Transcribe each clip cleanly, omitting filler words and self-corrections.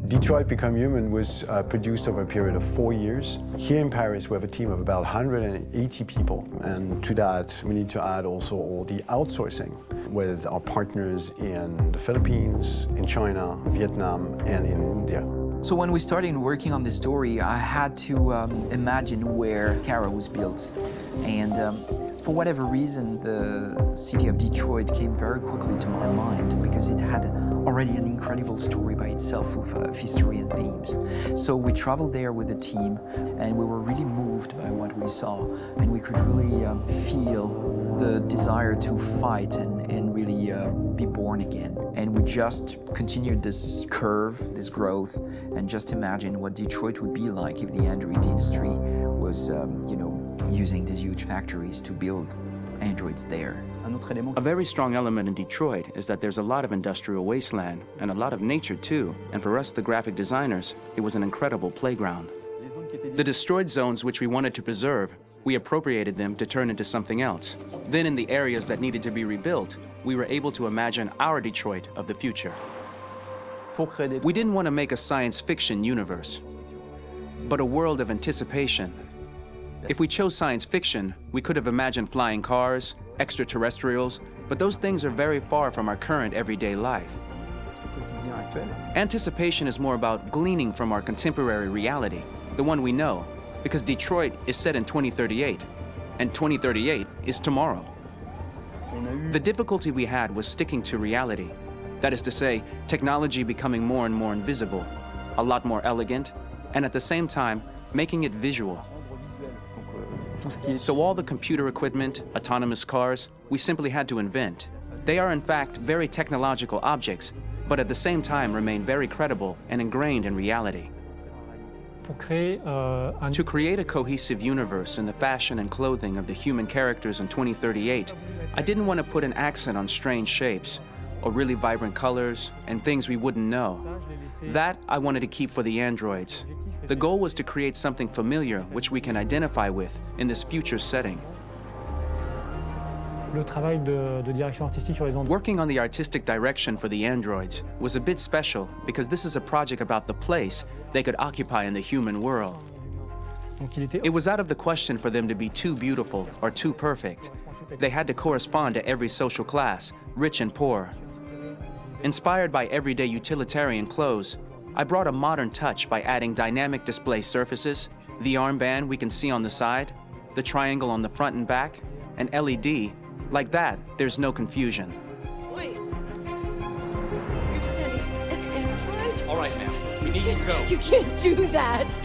Detroit Become Human was produced over a period of 4 years. Here in Paris, we have a team of about 180 people, and to that, we need to add also all the outsourcing with our partners in the Philippines, in China, Vietnam, and in India. So when we started working on this story, I had to imagine where Kara was built. And for whatever reason, the city of Detroit came very quickly to my mind because it had already an incredible story by itself full of history and themes. So we traveled there with the team, and we were really moved by what we saw, and we could really feel the desire to fight and really be born again. And we just continued this curve, this growth, and just imagine what Detroit would be like if the Android industry was, using these huge factories to build androids there. A very strong element in Detroit is that there's a lot of industrial wasteland and a lot of nature too, and for us, the graphic designers, it was an incredible playground. The destroyed zones which we wanted to preserve, we appropriated them to turn into something else. Then in the areas that needed to be rebuilt, we were able to imagine our Detroit of the future. We didn't want to make a science fiction universe, but a world of anticipation. If we chose science fiction, we could have imagined flying cars, extraterrestrials, but those things are very far from our current everyday life. Anticipation is more about gleaning from our contemporary reality, the one we know, because Detroit is set in 2038, and 2038 is tomorrow. The difficulty we had was sticking to reality. That is to say, technology becoming more and more invisible, a lot more elegant, and at the same time, making it visual. So all the computer equipment, autonomous cars, we simply had to invent. They are in fact very technological objects, but at the same time remain very credible and ingrained in reality. To create a cohesive universe in the fashion and clothing of the human characters in 2038, I didn't want to put an accent on strange shapes, or really vibrant colors, and things we wouldn't know. That I wanted to keep for the androids. The goal was to create something familiar which we can identify with in this future setting. Working on the artistic direction for the androids was a bit special because this is a project about the place they could occupy in the human world. It was out of the question for them to be too beautiful or too perfect. They had to correspond to every social class, rich and poor. Inspired by everyday utilitarian clothes, I brought a modern touch by adding dynamic display surfaces, the armband we can see on the side, the triangle on the front and back, an LED. Like that, there's no confusion. Wait. You're sending an android? All right, ma'am. We need to go. You can't do that.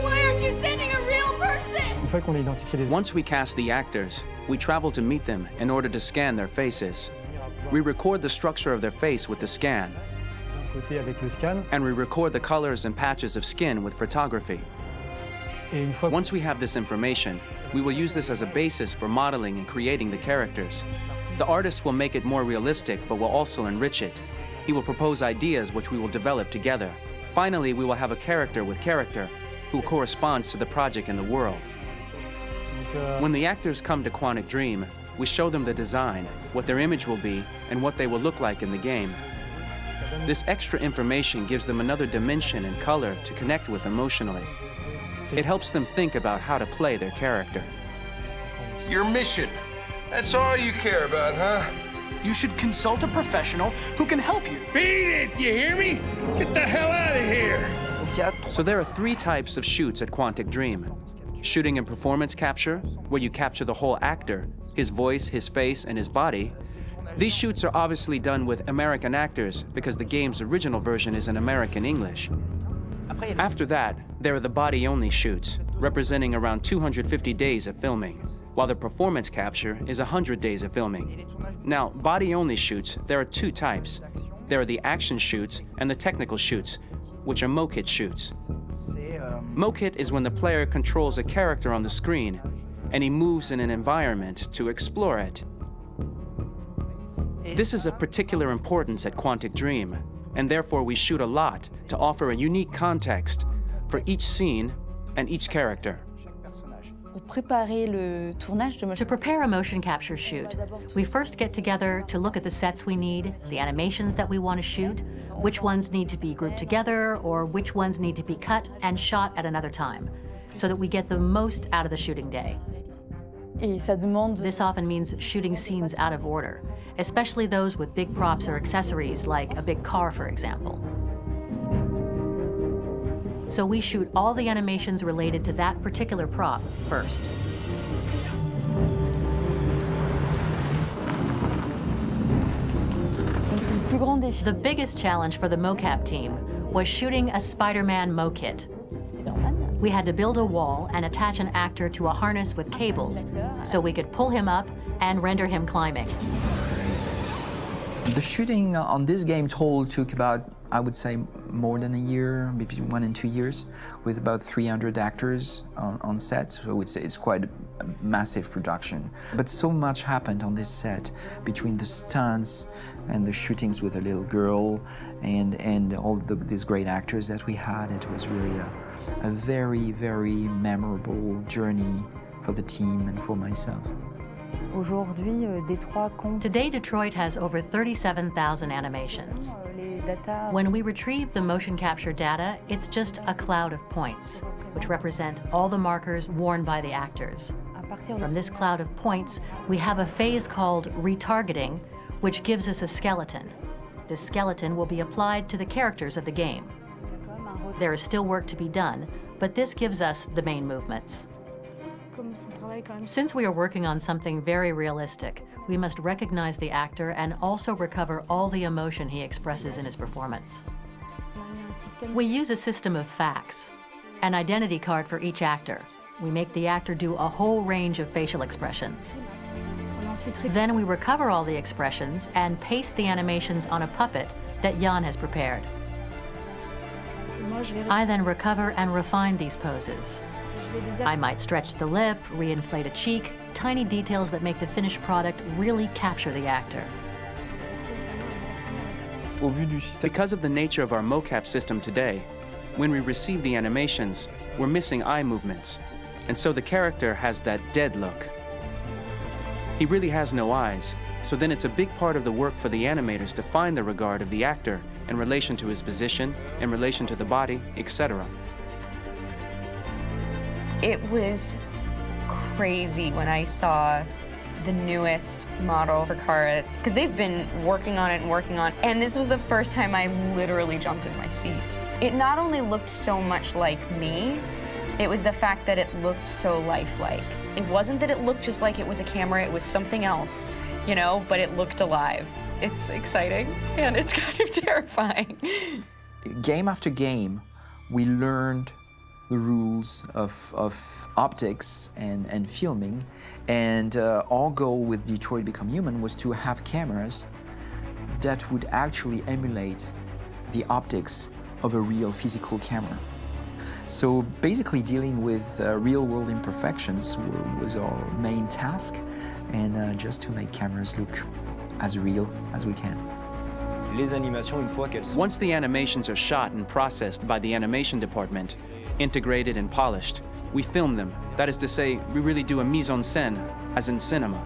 Why aren't you sending a real person? Once we cast the actors, we travel to meet them in order to scan their faces. We record the structure of their face with the scan, and we record the colors and patches of skin with photography. Once we have this information, we will use this as a basis for modeling and creating the characters. The artist will make it more realistic, but will also enrich it. He will propose ideas which we will develop together. Finally, we will have a character with character who corresponds to the project and the world. When the actors come to Quantic Dream, we show them the design, what their image will be, and what they will look like in the game. This extra information gives them another dimension and color to connect with emotionally. It helps them think about how to play their character. Your mission. That's all you care about, huh? You should consult a professional who can help you. Beat it, you hear me? Get the hell out of here! So there are 3 types of shoots at Quantic Dream. Shooting and performance capture, where you capture the whole actor, his voice, his face, and his body. These shoots are obviously done with American actors because the game's original version is in American English. After that, there are the body-only shoots, representing around 250 days of filming, while the performance capture is 100 days of filming. Now, body-only shoots, there are 2 types. There are the action shoots and the technical shoots, which are mo-kit shoots. Mo-kit is when the player controls a character on the screen, and he moves in an environment to explore it. This is of particular importance at Quantic Dream, and therefore we shoot a lot to offer a unique context for each scene and each character. To prepare a motion capture shoot, we first get together to look at the sets we need, the animations that we want to shoot, which ones need to be grouped together, or which ones need to be cut and shot at another time, so that we get the most out of the shooting day. This often means shooting scenes out of order, especially those with big props or accessories, like a big car, for example. So we shoot all the animations related to that particular prop first. The biggest challenge for the mocap team was shooting a Spider-Man mo-kit. We had to build a wall and attach an actor to a harness with cables so we could pull him up and render him climbing. The shooting on this game took about, I would say, more than a year, maybe 1 and 2 years, with about 300 actors on set. So I would say it's quite a massive production. But so much happened on this set between the stunts and the shootings with a little girl and all these great actors that we had. It was really a very, very memorable journey for the team and for myself. Today, Detroit has over 37,000 animations. When we retrieve the motion capture data, it's just a cloud of points, which represent all the markers worn by the actors. From this cloud of points, we have a phase called retargeting, which gives us a skeleton. This skeleton will be applied to the characters of the game. There is still work to be done, but this gives us the main movements. Since we are working on something very realistic, we must recognize the actor and also recover all the emotion he expresses in his performance. We use a system of facts, an identity card for each actor. We make the actor do a whole range of facial expressions. Then we recover all the expressions and paste the animations on a puppet that Jan has prepared. I then recover and refine these poses. I might stretch the lip, reinflate a cheek, tiny details that make the finished product really capture the actor. Because of the nature of our mocap system today, when we receive the animations, we're missing eye movements, and so the character has that dead look. He really has no eyes, so then it's a big part of the work for the animators to find the regard of the actor in relation to his position, in relation to the body, etc. It was crazy when I saw the newest model for Kara, because they've been working on it and working on it, and this was the first time I literally jumped in my seat. It not only looked so much like me, it was the fact that it looked so lifelike. It wasn't that it looked just like it was a camera, it was something else, you know, but it looked alive. It's exciting, and it's kind of terrifying. Game after game, we learned the rules of optics and filming, and our goal with Detroit Become Human was to have cameras that would actually emulate the optics of a real physical camera. So basically dealing with real-world imperfections was our main task, and just to make cameras look as real as we can. Once the animations are shot and processed by the animation department, integrated and polished, we film them. That is to say, we really do a mise en scène, as in cinema.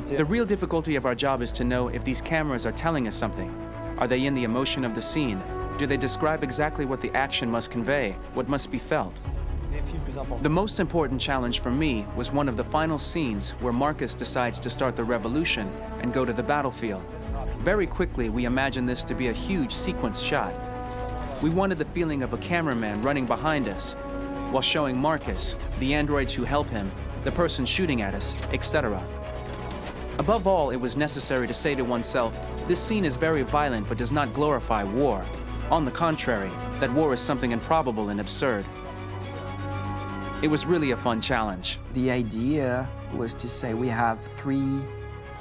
The real difficulty of our job is to know if these cameras are telling us something. Are they in the emotion of the scene? Do they describe exactly what the action must convey, what must be felt? The most important challenge for me was one of the final scenes where Markus decides to start the revolution and go to the battlefield. Very quickly, we imagined this to be a huge sequence shot. We wanted the feeling of a cameraman running behind us, while showing Markus, the androids who help him, the person shooting at us, etc. Above all, it was necessary to say to oneself, this scene is very violent but does not glorify war. On the contrary, that war is something improbable and absurd. It was really a fun challenge. The idea was to say we have 3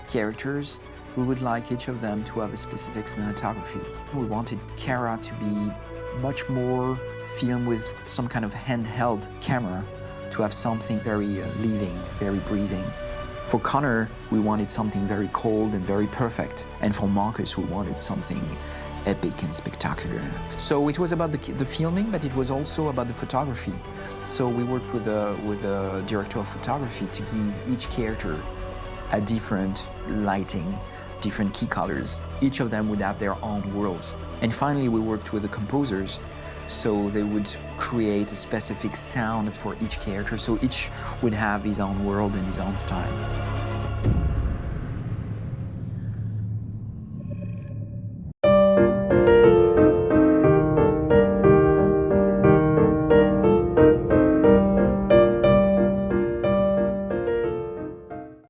characters. We would like each of them to have a specific cinematography. We wanted Kara to be much more filmed with some kind of handheld camera, to have something very living, very breathing. For Connor, we wanted something very cold and very perfect. And for Markus, we wanted something epic and spectacular. So it was about the filming, but it was also about the photography. So we worked with a director of photography to give each character a different lighting, different key colors. Each of them would have their own worlds. And finally, we worked with the composers, so they would create a specific sound for each character, so each would have his own world and his own style.